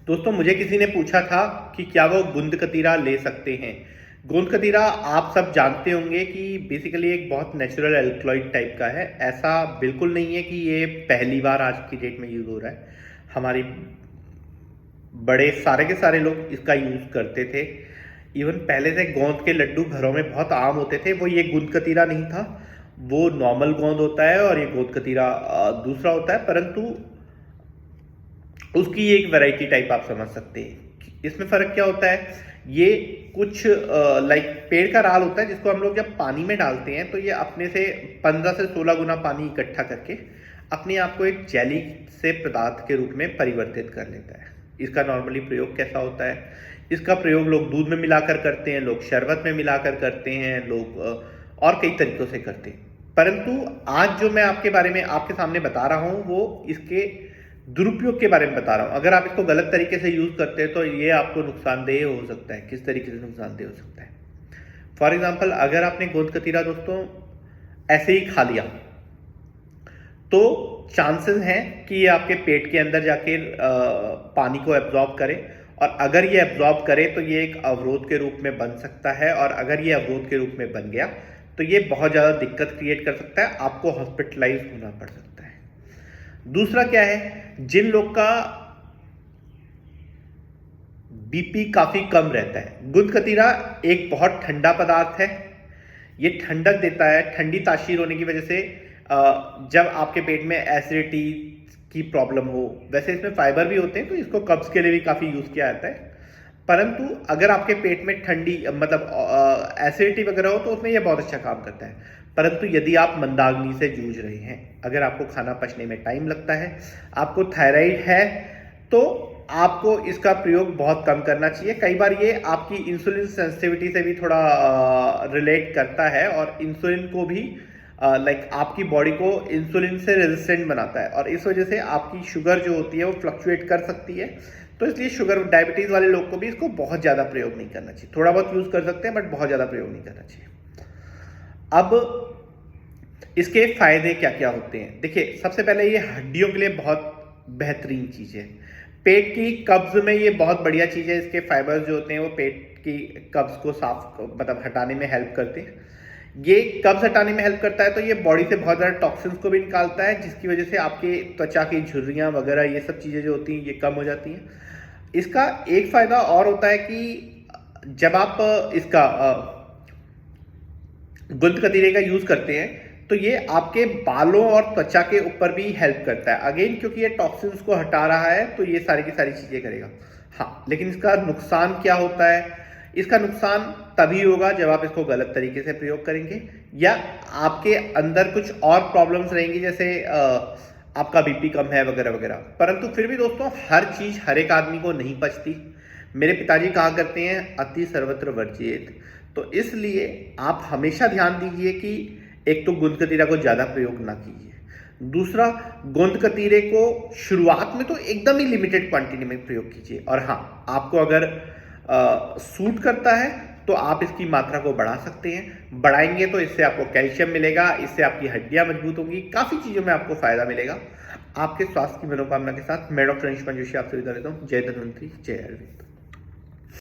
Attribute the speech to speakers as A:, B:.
A: दोस्तों मुझे किसी ने पूछा था कि क्या वो गोंद कतीरा ले सकते हैं। गोंद कतीरा आप सब जानते होंगे कि बेसिकली एक बहुत नेचुरल एल्कलॉइड टाइप का है। ऐसा बिल्कुल नहीं है कि ये पहली बार आज की डेट में यूज़ हो रहा है। हमारी बड़े सारे के सारे लोग इसका यूज़ करते थे। इवन पहले से गोंद के लड्डू घरों में बहुत आम होते थे। वो ये गोंद कतीरा नहीं था, वो नॉर्मल गोंद होता है और ये गोंद कतीरा दूसरा होता है, परंतु उसकी एक वैरायटी टाइप आप समझ सकते हैं। इसमें फर्क क्या होता है, ये कुछ लाइक पेड़ का राल होता है जिसको हम लोग जब पानी में डालते हैं तो ये अपने से 15 से 16 गुना पानी इकट्ठा करके अपने आप को एक जेली से पदार्थ के रूप में परिवर्तित कर लेता है। इसका नॉर्मली प्रयोग कैसा होता है, इसका प्रयोग लोग दूध में मिलाकर करते हैं, लोग शरबत में मिलाकर करते हैं, लोग और कई तरीकों से करते हैं। परंतु आज जो मैं आपके बारे में आपके सामने बता रहा हूँ वो इसके दुरुपयोग के बारे में बता रहा हूं। अगर आप इसको गलत तरीके से यूज करते हैं तो ये आपको नुकसानदेह हो सकता है। किस तरीके से नुकसानदेह हो सकता है, फॉर एग्जाम्पल अगर आपने गोंद कतीरा दोस्तों ऐसे ही खा लिया तो चांसेस हैं कि ये आपके पेट के अंदर जाके पानी को एब्जॉर्ब करे, और अगर ये एब्जॉर्ब करे तो ये एक अवरोध के रूप में बन सकता है, और अगर ये अवरोध के रूप में बन गया तो ये बहुत ज़्यादा दिक्कत क्रिएट कर सकता है, आपको हॉस्पिटलाइज होना पड़ सकता है। दूसरा क्या है, जिन लोग का बीपी काफी कम रहता है, गोंद कतीरा एक बहुत ठंडा पदार्थ है, ये ठंडक देता है। ठंडी तासीर होने की वजह से जब आपके पेट में एसिडिटी की प्रॉब्लम हो, वैसे इसमें फाइबर भी होते हैं तो इसको कब्ज के लिए भी काफी यूज किया जाता है, परंतु अगर आपके पेट में ठंडी मतलब एसिडिटी वगैरह हो तो उसमें यह बहुत अच्छा काम करता है। परंतु यदि आप मंदाग्नि से जूझ रहे हैं, अगर आपको खाना पचने में टाइम लगता है, आपको थायराइड है, तो आपको इसका प्रयोग बहुत कम करना चाहिए। कई बार ये आपकी इंसुलिन सेंसिटिविटी से भी थोड़ा रिलेट करता है, और इंसुलिन को भी लाइक आपकी बॉडी को इंसुलिन से रेजिस्टेंट बनाता है, और इस वजह से आपकी शुगर जो होती है वो फ्लक्चुएट कर सकती है। तो इसलिए शुगर डायबिटीज वाले लोग को भी इसको बहुत ज़्यादा प्रयोग नहीं करना चाहिए। थोड़ा बहुत यूज़ कर सकते हैं बट बहुत ज़्यादा प्रयोग नहीं करना चाहिए। अब इसके फायदे क्या क्या होते हैं, देखिए सबसे पहले ये हड्डियों के लिए बहुत बेहतरीन चीज़ है। पेट की कब्ज में ये बहुत बढ़िया चीज़ है। इसके फाइबर्स जो होते हैं वो पेट की कब्ज को साफ मतलब हटाने में हेल्प करते हैं। ये कब्ज हटाने में हेल्प करता है तो ये बॉडी से बहुत ज़्यादा टॉक्सिन्स को भी निकालता है, जिसकी वजह से आपके त्वचा की झुर्रियाँ वगैरह ये सब चीज़ें जो होती हैं ये कम हो जाती हैं। इसका एक फ़ायदा और होता है कि जब आप इसका गोंद कतीरे का यूज़ करते हैं तो ये आपके बालों और त्वचा के ऊपर भी हेल्प करता है, अगेन क्योंकि ये टॉक्सिन्स को हटा रहा है तो ये सारी की सारी चीज़ें करेगा। हाँ, लेकिन इसका नुकसान क्या होता है, इसका नुकसान तभी होगा जब आप इसको गलत तरीके से प्रयोग करेंगे, या आपके अंदर कुछ और प्रॉब्लम्स रहेंगी, जैसे आपका बीपी कम है वगैरह वगैरह। परंतु फिर भी दोस्तों हर चीज़ हर एक आदमी को नहीं पचती। मेरे पिताजी कहा करते हैं अति सर्वत्र वर्जित, तो इसलिए आप हमेशा ध्यान दीजिए कि एक तो गोंद कतीरा को ज़्यादा प्रयोग ना कीजिए, दूसरा गोंद कतीरे को शुरुआत में तो एकदम ही लिमिटेड क्वांटिटी में प्रयोग कीजिए, और हाँ आपको अगर सूट करता है तो आप इसकी मात्रा को बढ़ा सकते हैं। बढ़ाएंगे तो इससे आपको कैल्शियम मिलेगा, इससे आपकी हड्डियां मजबूत होंगी, काफ़ी चीज़ों में आपको फायदा मिलेगा। आपके स्वास्थ्य की मनोकामना के साथ मैं डॉक्टर अंशुमान जोशी आपसे विदा लेता हूँ। जय धन्वंतरी, जय आयुर्वेद।